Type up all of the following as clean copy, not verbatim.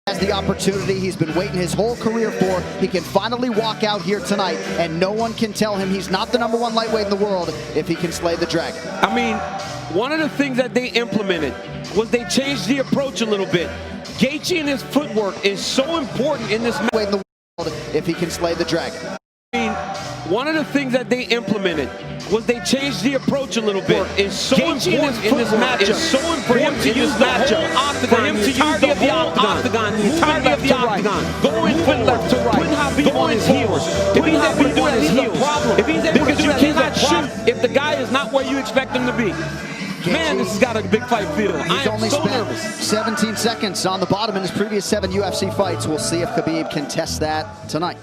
Has the opportunity he's been waiting his whole career for. He can finally walk out here tonight, and no one can tell him he's not the #1 lightweight in the world if he can slay the dragon. I mean, one of the things that they implemented was they changed the approach a little bit. Gaethje and his footwork is so important in this match. In the world if he can slay the dragon. I mean, one of the things that they implemented was they changed the approach a little bit. Is so important in this matchup. Is so important to use the whole octagon. For him to use the whole octagon, the entirety of the octagon, going from left to right, putting Khabib on his heels. If he's able to do that, he's a problem. If he's able to do that, you cannot shoot if the guy is not where you expect him to be. Man, this has got a big fight feel. He's only spent 17 seconds on the bottom in his previous 7 UFC fights. We'll see if Khabib can test that tonight.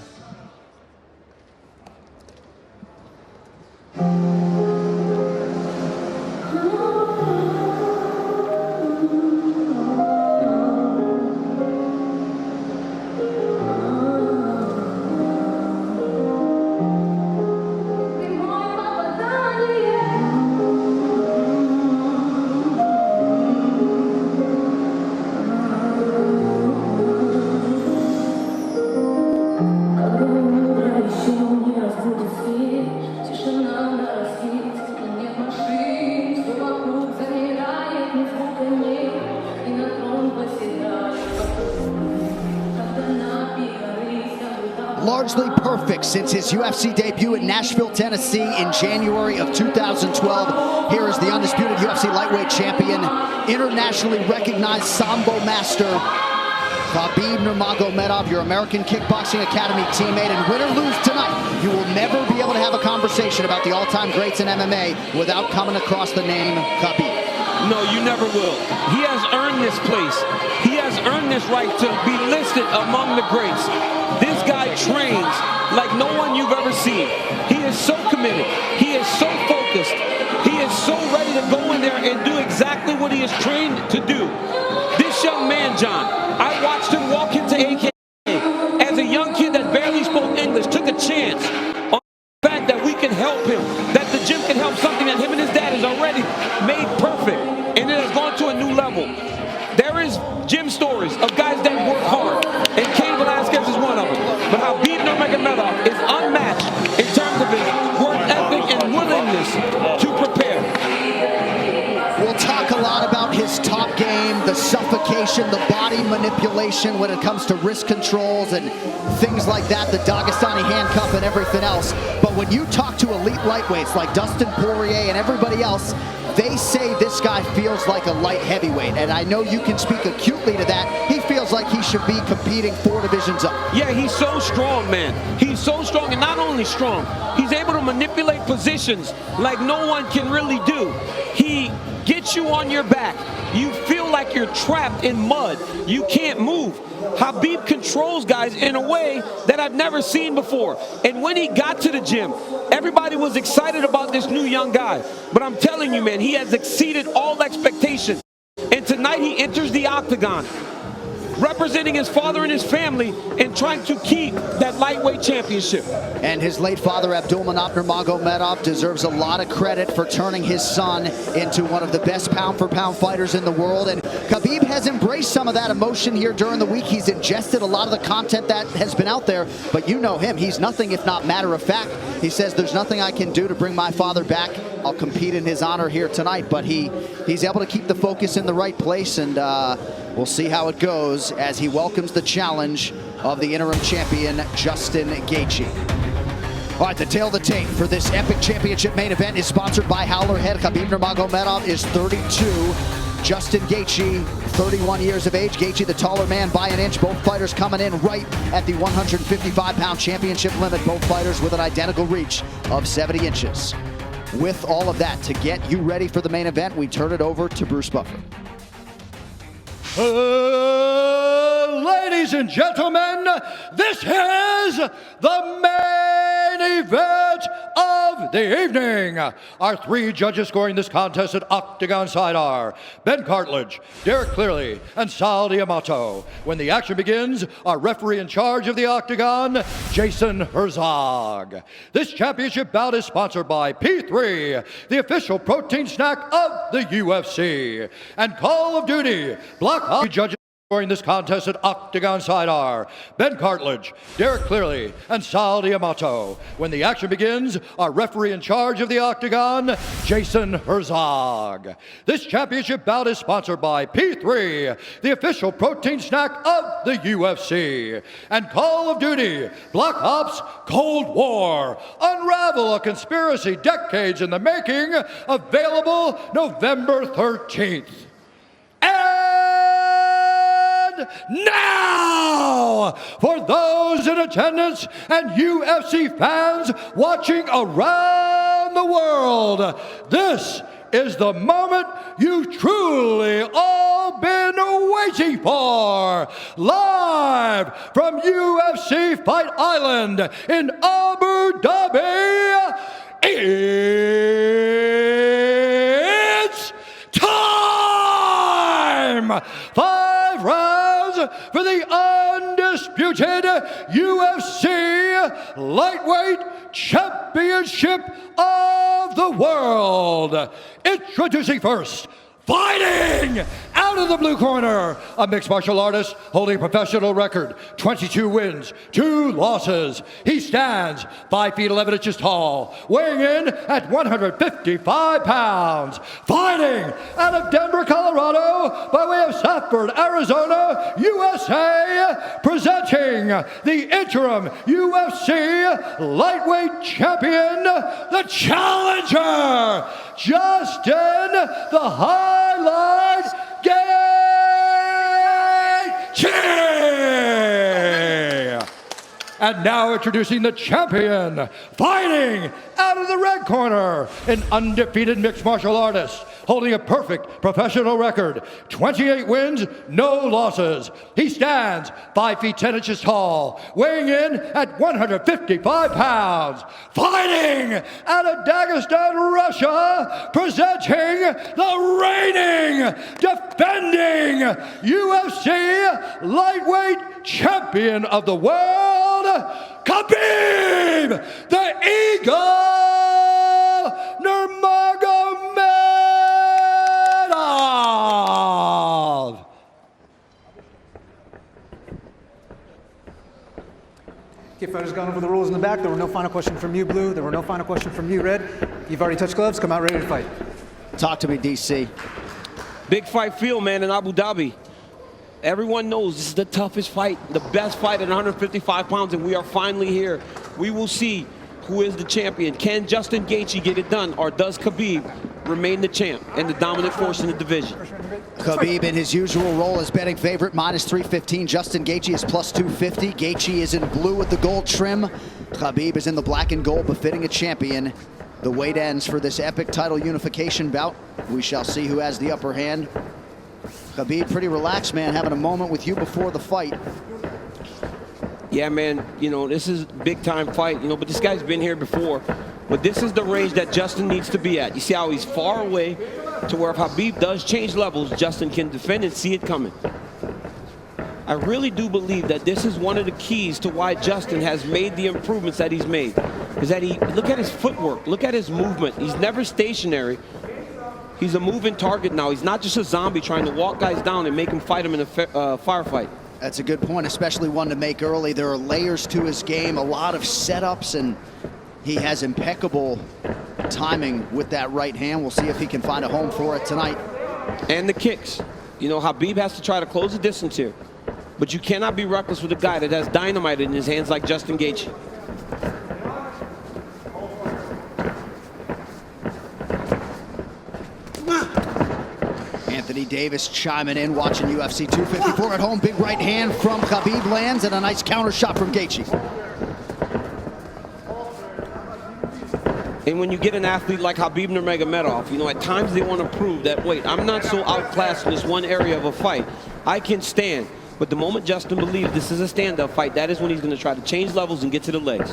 Largely perfect since his UFC debut in Nashville, Tennessee in January of 2012. Here is the undisputed UFC lightweight champion, internationally recognized Sambo master, Khabib Nurmagomedov, your American Kickboxing Academy teammate. And win or lose tonight, you will never be able to have a conversation about the all-time greats in MMA without coming across the name Khabib. No, you never will. He has earned this place. He has earned this right to be listed among the greats. This guy trains like no one you've ever seen. He is so committed. He is so focused. He is so ready to go in there and do exactly what he is trained to do. This young man, John, I watched him walk into AKA as a young kid that barely spoke English, took a chance on the fact that we can help him, that the gym can help something that him and his dad has already made perfect, and it has gone to a new level. There is gym stories of guys that work hard, and Cain Velasquez is one of them. But Khabib Nurmagomedov is unmatched in terms of his work ethic and willingness to prepare. We'll talk a lot about his top game, the suffocation, the body manipulation when it comes to wrist controls and things like that, the Dagestani handcuff and everything else. But when you talk to elite lightweights like Dustin Poirier and everybody else, they say this guy feels like a light heavyweight, and I know you can speak acutely to that. He feels like he should be competing 4 divisions up. Yeah, he's so strong, man. He's so strong, and not only strong, he's able to manipulate positions like no one can really do. He gets you on your back. You feel like you're trapped in mud. You can't move. Khabib controls guys in a way that I've never seen before. And when he got to the gym, everybody was excited about this new young guy. But I'm telling you, man, he has exceeded all expectations. And tonight he enters the octagon, representing his father and his family and trying to keep that lightweight championship. And his late father, Abdulmanap Nurmagomedov, deserves a lot of credit for turning his son into one of the best pound-for-pound fighters in the world. And Khabib has embraced some of that emotion here during the week. He's ingested a lot of the content that has been out there. But you know him. He's nothing if not matter of fact. He says, there's nothing I can do to bring my father back. I'll compete in his honor here tonight. But he's able to keep the focus in the right place, and we'll see how it goes as he welcomes the challenge of the interim champion, Justin Gaethje. All right, the tail of the tape for this epic championship main event is sponsored by Howler Head. Khabib Nurmagomedov is 32. Justin Gaethje, 31 years of age. Gaethje, the taller man by an inch. Both fighters coming in right at the 155-pound championship limit. Both fighters with an identical reach of 70 inches. With all of that, to get you ready for the main event, we turn it over to Bruce Buffer. Ladies and gentlemen, this is the main event of the evening. Our 3 judges scoring this contest at Octagon side are Ben Cartledge, Derek Clearly, and Sal D'Amato. When the action begins, our referee in charge of the Octagon, Jason Herzog. This championship bout is sponsored by P3, the official protein snack of the UFC, and Call of Duty Black Ops judges. Scoring this contest at Octagon Side are Ben Cartledge, Derek Clearly, and Sal Diamato. When the action begins, our referee in charge of the Octagon, Jason Herzog. This championship bout is sponsored by P3, the official protein snack of the UFC, and Call of Duty, Black Ops Cold War. Unravel a conspiracy decades in the making, available November 13th. Now, for those in attendance and UFC fans watching around the world, this is the moment you've truly all been waiting for. Live from UFC Fight Island in Abu Dhabi, it's time! 5 rounds for the undisputed UFC Lightweight Championship of the World. Introducing first, fighting out of the blue corner, a mixed martial artist holding a professional record, 22 wins, 2 losses. He stands 5 feet 11 inches tall, weighing in at 155 pounds. Fighting out of Denver, Colorado, by way of Safford, Arizona, USA, presenting the interim UFC lightweight champion, the challenger, Justin the Highlight Gaethje! And now introducing the champion, fighting out of the red corner, an undefeated mixed martial artist, holding a perfect professional record, 28 wins, no losses. He stands 5 feet 10 inches tall, weighing in at 155 pounds. Fighting out of Dagestan, Russia, presenting the reigning, defending UFC lightweight champion of the world, Khabib, the Eagle, Nurmagomedov. Okay, fighters gone over the rules in the back. There were no final questions from you, Blue. There were no final questions from you, Red. You've already touched gloves. Come out ready to fight. Talk to me, DC. Big fight field, man, in Abu Dhabi. Everyone knows this is the toughest fight, the best fight at 155 pounds, and we are finally here. We will see who is the champion. Can Justin Gaethje get it done, or does Khabib remain the champ and the dominant force in the division? Khabib in his usual role as betting favorite, -315. Justin Gaethje is +250. Gaethje is in blue with the gold trim. Khabib is in the black and gold, befitting a champion. The wait ends for this epic title unification bout. We shall see who has the upper hand. Khabib, pretty relaxed, man, having a moment with you before the fight. Yeah, man, you know, this is a big-time fight, you know, but this guy's been here before. But this is the range that Justin needs to be at. You see how he's far away to where if Khabib does change levels, Justin can defend and see it coming. I really do believe that this is one of the keys to why Justin has made the improvements that he's made. Is that look at his footwork, look at his movement. He's never stationary. He's a moving target now. He's not just a zombie trying to walk guys down and make them fight him in a firefight. That's a good point, especially one to make early. There are layers to his game, a lot of setups, and he has impeccable timing with that right hand. We'll see if he can find a home for it tonight. And the kicks. You know, Khabib has to try to close the distance here. But you cannot be reckless with a guy that has dynamite in his hands like Justin Gaethje. Anthony Davis chiming in, watching UFC 254 at home. Big right hand from Khabib lands, and a nice counter shot from Gaethje. And when you get an athlete like Khabib Nurmagomedov, you know, at times they want to prove that, wait, I'm not so outclassed in this one area of a fight. I can stand. But the moment Justin believes this is a stand-up fight, that is when he's going to try to change levels and get to the legs.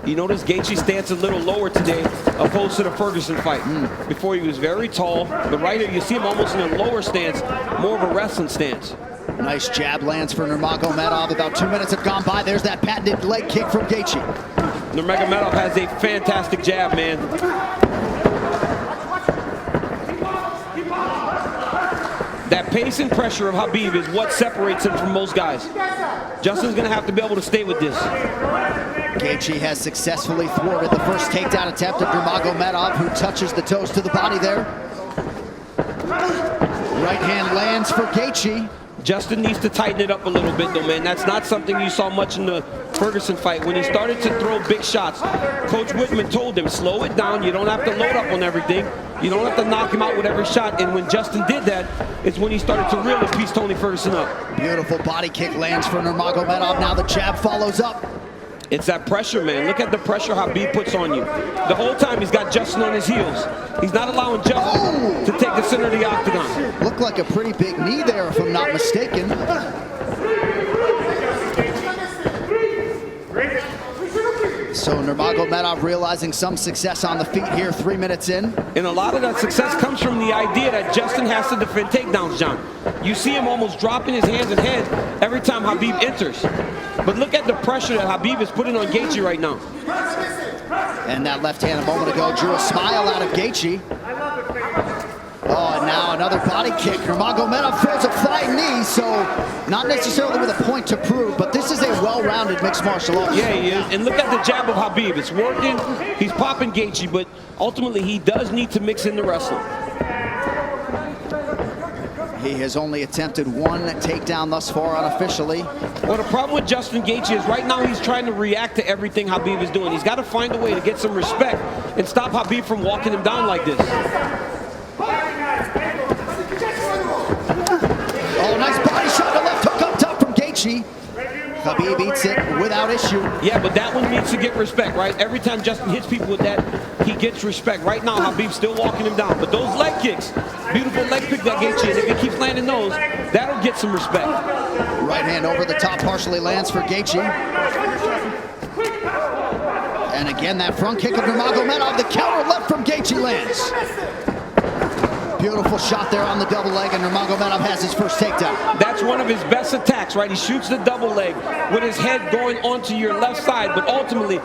You notice Gaethje's stance a little lower today, opposed to the Ferguson fight. Before he was very tall, but right here you see him almost in a lower stance, more of a wrestling stance. Nice jab lands for Nurmagomedov. About 2 minutes have gone by. There's that patented leg kick from Gaethje. Nurmagomedov has a fantastic jab, man. That pace and pressure of Khabib is what separates him from most guys. Justin's gonna have to be able to stay with this. Gaethje has successfully thwarted the first takedown attempt of Nurmagomedov, who touches the toes to the body there. Right hand lands for Gaethje. Justin needs to tighten it up a little bit though, man. That's not something you saw much in the Ferguson fight. When he started to throw big shots, Coach Whitman told him, slow it down. You don't have to load up on everything. You don't have to knock him out with every shot. And when Justin did that, it's when he started to really piece Tony Ferguson up. Beautiful body kick lands for Nurmagomedov. Now the jab follows up. It's that pressure, man. Look at the pressure Khabib puts on you. The whole time he's got Justin on his heels. He's not allowing Justin to take the center of the octagon. Looked like a pretty big knee there, if I'm not mistaken. So Nurmagomedov realizing some success on the feet here 3 minutes in. And a lot of that success comes from the idea that Justin has to defend takedowns, John. You see him almost dropping his hands and head every time Khabib enters. But look at the pressure that Khabib is putting on Gaethje right now. And that left hand a moment ago drew a smile out of Gaethje. Oh, and now another body kick. Nurmagomedov throws a flying knee, so not necessarily with a point to prove, but this is a well-rounded mixed martial arts. Yeah, he is. And look at the jab of Khabib. It's working. He's popping Gaethje, but ultimately he does need to mix in the wrestling. He has only attempted one takedown thus far unofficially. Well, the problem with Justin Gaethje is right now he's trying to react to everything Khabib is doing. He's got to find a way to get some respect and stop Khabib from walking him down like this. Oh, nice body shot, a left hook up top from Gaethje. Khabib eats it without issue. Yeah, but that one needs to get respect, right? Every time Justin hits people with that, he gets respect. Right now, Khabib's still walking him down. But those leg kicks, beautiful leg pick that Gaethje, if he keeps landing those, that'll get some respect. Right hand over the top partially lands for Gaethje. And again, that front kick of Nurmagomedov, the counter left from Gaethje lands. Beautiful shot there on the double leg, and Nurmagomedov has his first takedown. That's one of his best attacks, right? He shoots the double leg with his head going onto your left side, but ultimately,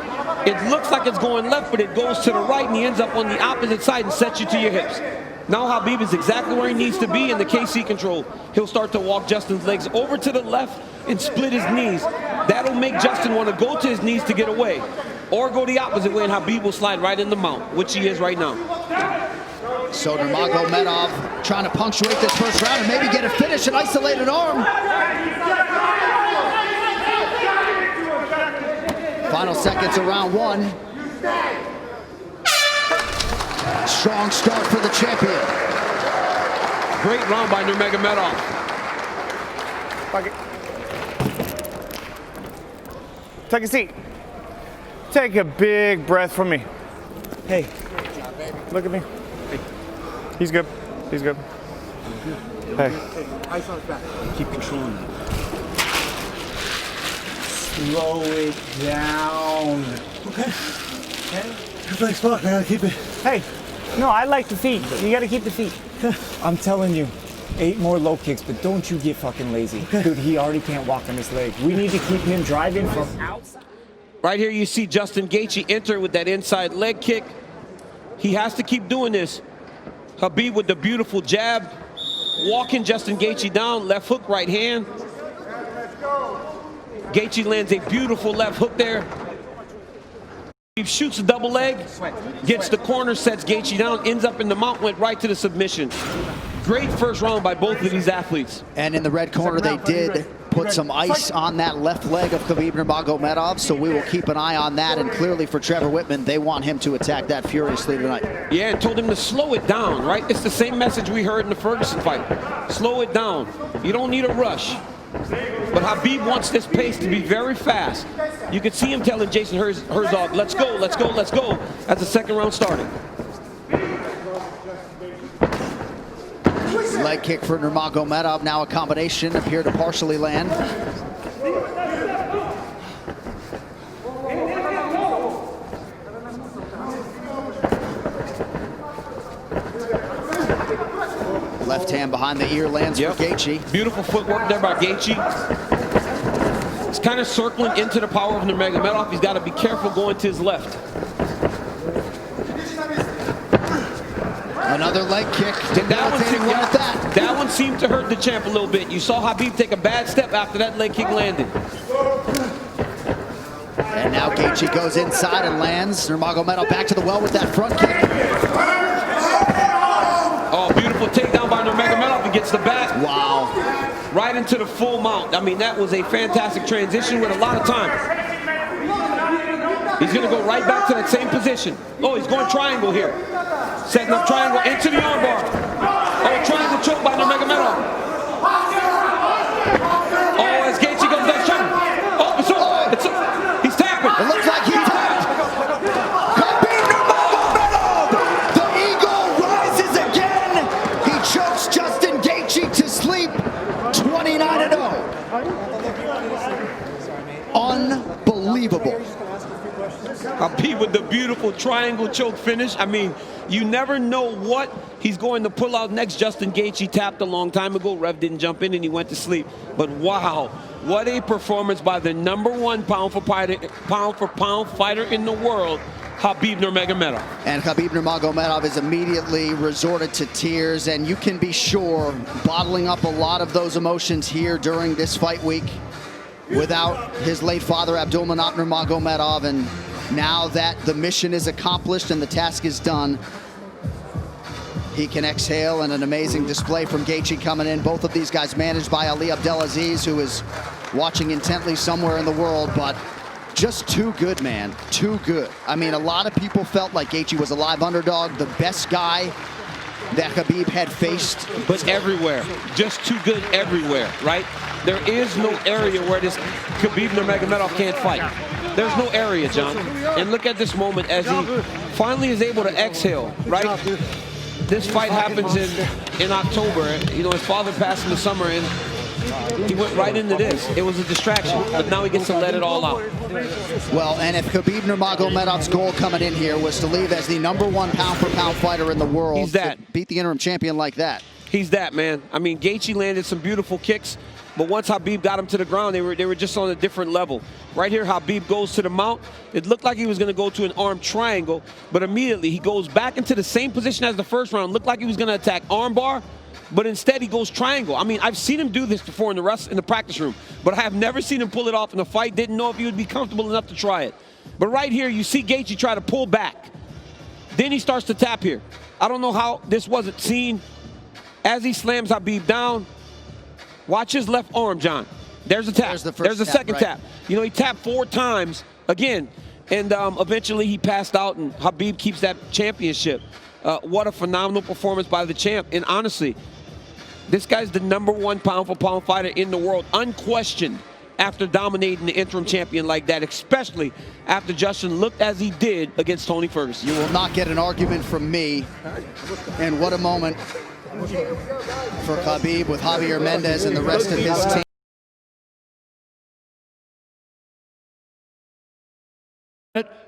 it looks like it's going left, but it goes to the right, and he ends up on the opposite side and sets you to your hips. Now Khabib is exactly where he needs to be in the KC control. He'll start to walk Justin's legs over to the left and split his knees. That'll make Justin want to go to his knees to get away, or go the opposite way, and Khabib will slide right in the mount, which he is right now. So Nurmagomedov trying to punctuate this first round and maybe get a finish, an isolated arm. Final seconds of round one. Strong start for the champion. Great round by Nurmagomedov. Take a seat. Take a big breath from me. Hey, look at me. He's good. He's good. Hey. Ice on his back. Keep controlling it. Slow it down. Okay. Everybody's fine. I gotta keep it. Hey. No, I like the feet. You gotta keep the feet. I'm telling you, 8 more low kicks, but don't you get fucking lazy. Okay. Dude, he already can't walk on his leg. We need to keep him driving from outside. Right here you see Justin Gaethje enter with that inside leg kick. He has to keep doing this. Khabib with the beautiful jab, walking Justin Gaethje down, left hook, right hand. Gaethje lands a beautiful left hook there. He shoots a double leg, gets the corner, sets Gaethje down, ends up in the mount, went right to the submission. Great first round by both of these athletes. And in the red corner, they did put some ice on that left leg of Khabib Nurmagomedov, so we will keep an eye on that. And clearly for Trevor Whitman, they want him to attack that furiously tonight. Yeah, and told him to slow it down, right? It's the same message we heard in the Ferguson fight. Slow it down. You don't need a rush. But Khabib wants this pace to be very fast. You could see him telling Jason Herzog, let's go, let's go, let's go, as the second round started. Leg kick for Nurmagomedov, now a combination, appear to partially land. Left hand behind the ear lands for Gaethje. Beautiful footwork there by Gaethje. He's kind of circling into the power of Nurmagomedov. He's got to be careful going to his left. Another leg kick. That one seemed to hurt the champ a little bit. You saw Khabib take a bad step after that leg kick landed. And now Gaethje goes inside and lands. Nurmagomedov back to the well with that front kick. Oh, beautiful takedown by Nurmagomedov. He gets the back. Wow. Right into the full mount. I mean, that was a fantastic transition with a lot of time. He's going to go right back to that same position. Oh, he's going triangle here. Setting up triangle into the armbar. Oh, triangle choke by Nurmagomedov. Oh, as Gaethje goes down straight. Oh, he's tapping. It looks like he's tapped. Khabib Nurmagomedov! The eagle rises again. He chokes Justin Gaethje to sleep. 29-0. Unbelievable. Khabib with the beautiful triangle choke finish. I mean, you never know what he's going to pull out next. Justin Gaethje tapped a long time ago. Rev didn't jump in and he went to sleep. But wow, what a performance by the #1 pound for pound fighter in the world, Khabib Nurmagomedov. And Khabib Nurmagomedov is immediately resorted to tears, and you can be sure bottling up a lot of those emotions here during this fight week without his late father Abdulmanap Nurmagomedov. And now that the mission is accomplished and the task is done, he can exhale. And an amazing display from Gaethje coming in. Both of these guys managed by Ali Abdelaziz, who is watching intently somewhere in the world, but just too good, man. Too good. I mean, a lot of people felt like Gaethje was a live underdog, the best guy that Khabib had faced. But everywhere, just too good everywhere, right? There is no area where this Khabib Nurmagomedov can't fight. There's no area, John. And look at this moment as he finally is able to exhale, right? This fight happens in October. You know, his father passed in the summer, and he went right into this. It was a distraction, but now he gets to let it all out. Well, and if Khabib Nurmagomedov's goal coming in here was to leave as the #1 pound-for-pound fighter in the world, he's that. to beat the interim champion like that. He's that, man. I mean, Gaethje landed some beautiful kicks, but once Khabib got him to the ground, they were just on a different level. Right here, Khabib goes to the mount. It looked like he was going to go to an arm triangle, but immediately he goes back into the same position as the first round. Looked like he was going to attack armbar, but instead he goes triangle. I mean, I've seen him do this before in the practice room, but I have never seen him pull it off in a fight. Didn't know if he would be comfortable enough to try it. But right here, you see Gaethje try to pull back. Then he starts to tap here. I don't know how this wasn't seen. As he slams Khabib down, watch his left arm, John. There's a tap. There's a second tap. You know, he tapped 4 times again, and eventually he passed out, and Khabib keeps that championship. What a phenomenal performance by the champ. And honestly, this guy's the #1 pound-for-pound fighter in the world, unquestioned, after dominating the interim champion like that, especially after Justin looked as he did against Tony Ferguson. You will not get an argument from me. And what a moment for Khabib with Javier Mendez and the rest of his team.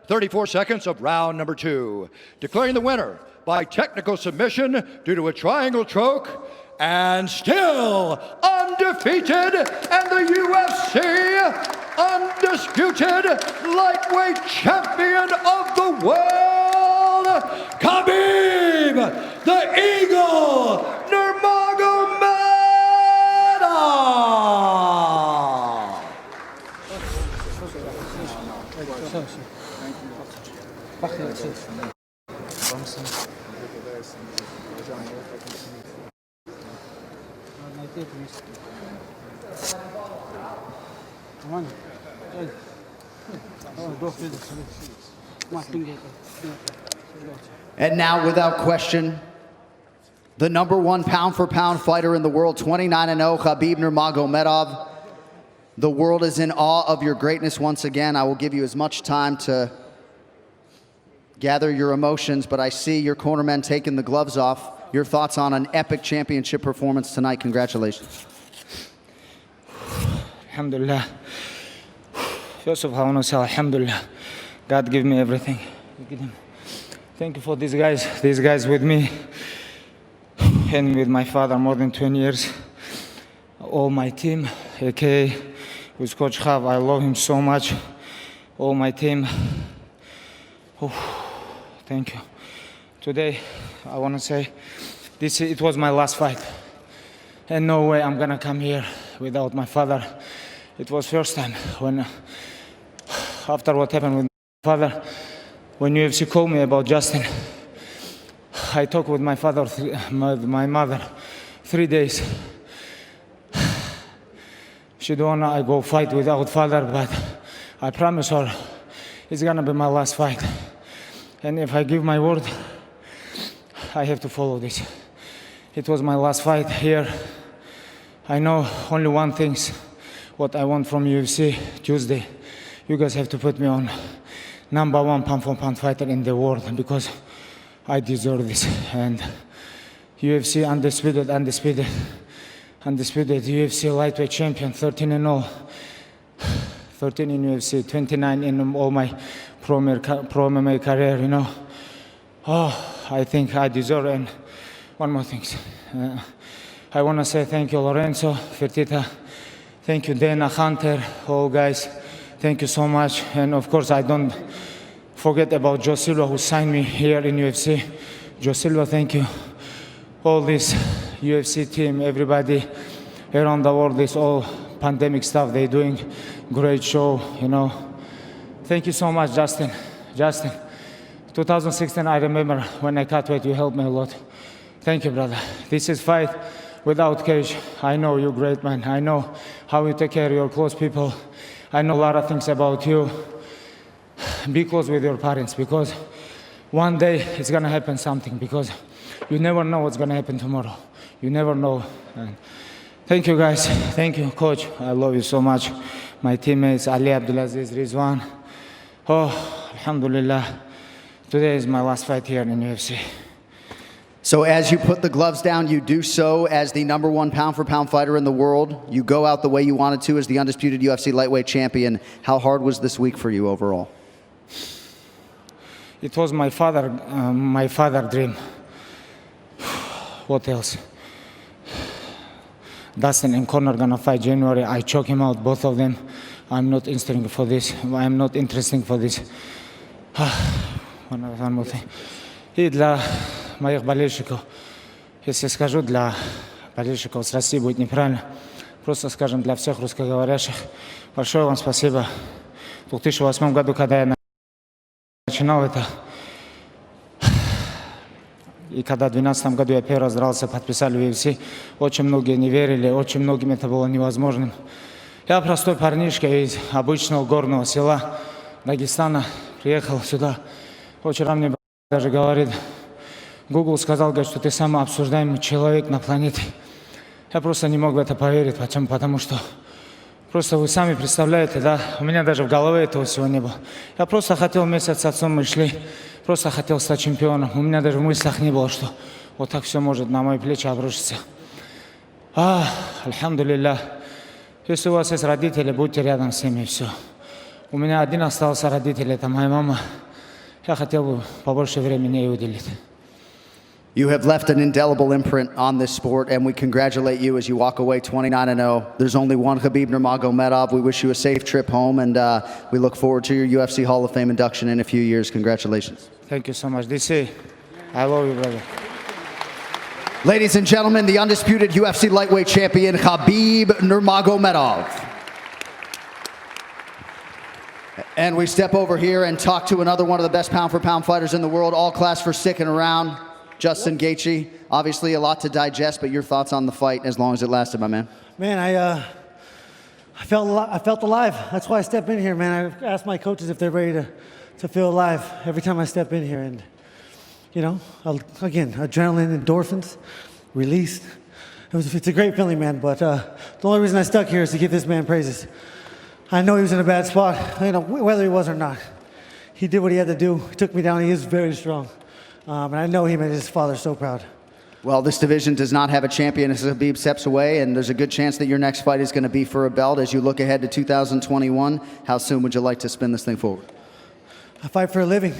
34 seconds of round number 2. Declaring the winner by technical submission due to a triangle choke, and still undefeated, and the UFC undisputed lightweight champion of the world, Khabib, the Eagle, Nurmagomedov. And now, without question, the #1 pound-for-pound fighter in the world, 29-0, Khabib Nurmagomedov. The world is in awe of your greatness once again. I will give you as much time to gather your emotions, but I see your cornermen taking the gloves off. Your thoughts on an epic championship performance tonight. Congratulations. Alhamdulillah. First of all, I want to say Alhamdulillah. God gave me everything. Thank you for these guys with me and with my father more than 20 years. All my team, aka with Coach Khav, I love him so much. All my team. Oh, thank you. Today, I want to say it was my last fight. and no way I'm gonna come here without my father. It was first time when, after what happened with my father, when UFC called me about Justin, I talked with my father, my mother, 3 days. She don't wanna I go fight without father, but I promise her it's gonna be my last fight. And if I give my word, I have to follow this. It was my last fight here. I know only one thing, what I want from UFC Tuesday. You guys have to put me on #1 pound-for-pound fighter in the world because I deserve this. And UFC undisputed UFC lightweight champion, 13-0, 13 in UFC, 29 in all my pro MMA career, you know. I think I deserve. And one more thing. I want to say thank you, Lorenzo, Fertitta. Thank you, Dana, Hunter, all guys. Thank you so much. And of course, I don't forget about Joe Silva, who signed me here in UFC. Joe Silva, thank you. All this UFC team, everybody around the world, this all pandemic stuff, they're doing great show, you know. Thank you so much, Justin. 2016, I remember when I cut weight, you helped me a lot. Thank you, brother. This is fight without cage. I know you're great, man. I know how you take care of your close people. I know a lot of things about you. Be close with your parents because one day it's gonna happen something because you never know what's gonna happen tomorrow. You never know. And thank you, guys. Thank you, coach. I love you so much. My teammates, Ali Abdulaziz, Rizwan. Oh, alhamdulillah. Today is my last fight here in UFC. So as you put the gloves down, you do so as the #1 pound-for-pound fighter in the world. You go out the way you wanted to as the undisputed UFC lightweight champion. How hard was this week for you overall? It was my father dream. What else? Dustin and Conor gonna fight January. I choke him out, both of them. I'm not interested for this. I'm not interested for this. One more thing. И для моих болельщиков, если скажу для болельщиков с России, будет неправильно. Просто скажем для всех русскоговорящих. Большое вам спасибо. В 2008 году, когда я начинал это, и когда в 2012 году я первый раз дрался, подписали в UFC, очень многие не верили, очень многим это было невозможным. Я простой парнишка из обычного горного села Дагестана, приехал сюда. Вчера мне даже говорит, Google сказал, говорит, что ты самый обсуждаемый человек на планете. Я просто не мог в это поверить. Почему? Потому что просто вы сами представляете, да, у меня даже в голове этого всего не было. Я просто хотел вместе с отцом, мы шли, просто хотел стать чемпионом. У меня даже в мыслях не было, что вот так все может на мои плечи обрушиться. Альхамдулилля. Если у вас есть родители, будьте рядом с ними, и все. У меня один остался родитель, это моя мама. Я хотел бы побольше времени ей уделить. You have left an indelible imprint on this sport, and we congratulate you as you walk away 29-0. There's only one Khabib Nurmagomedov. We wish you a safe trip home, and we look forward to your UFC Hall of Fame induction in a few years. Congratulations. Thank you so much. DC, I love you, brother. Ladies and gentlemen, the undisputed UFC lightweight champion, Khabib Nurmagomedov. And we step over here and talk to another one of the best pound-for-pound fighters in the world, all class for sticking around, Justin Gaethje. Obviously a lot to digest, but your thoughts on the fight as long as it lasted, my man. Man, I felt alive. That's why I step in here, man. I asked my coaches if they're ready to feel alive every time I step in here. And, you know, again, adrenaline, endorphins, released. It's a great feeling, man. But the only reason I stuck here is to give this man praises. I know he was in a bad spot, you know, whether he was or not. He did what he had to do. He took me down. He is very strong. And I know he made his father so proud. Well, this division does not have a champion as Khabib steps away, and there's a good chance that your next fight is going to be for a belt. As you look ahead to 2021, how soon would you like to spin this thing forward? I fight for a living.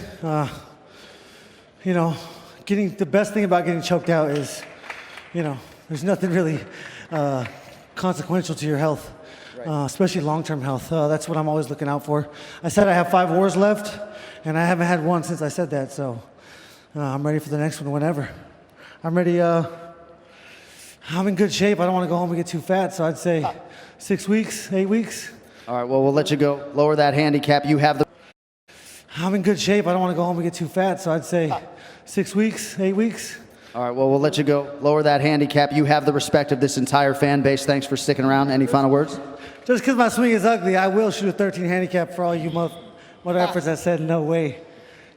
You know, the best thing about getting choked out is, you know, there's nothing really consequential to your health. Especially long-term health. That's what I'm always looking out for. I said I have 5 wars left, and I haven't had one since I said that, so I'm ready for the next one whenever. I'm ready. I'm in good shape. I don't want to go home and get too fat, so I'd say 6 weeks, 8 weeks. All right, well, we'll let you go. Lower that handicap. You have the... I'm in good shape. I don't want to go home and get too fat, so I'd say 6 weeks, 8 weeks. All right, well, we'll let you go. Lower that handicap. You have the respect of this entire fan base. Thanks for sticking around. Any final words? Just because my swing is ugly, I will shoot a 13 handicap for all you mother efforts that said no way.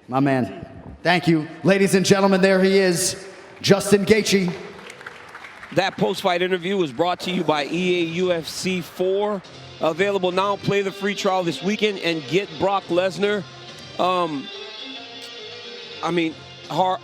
My man. Thank you. Ladies and gentlemen, there he is, Justin Gaethje. That post-fight interview was brought to you by EA UFC 4. Available now. Play the free trial this weekend and get Brock Lesnar. I mean, hard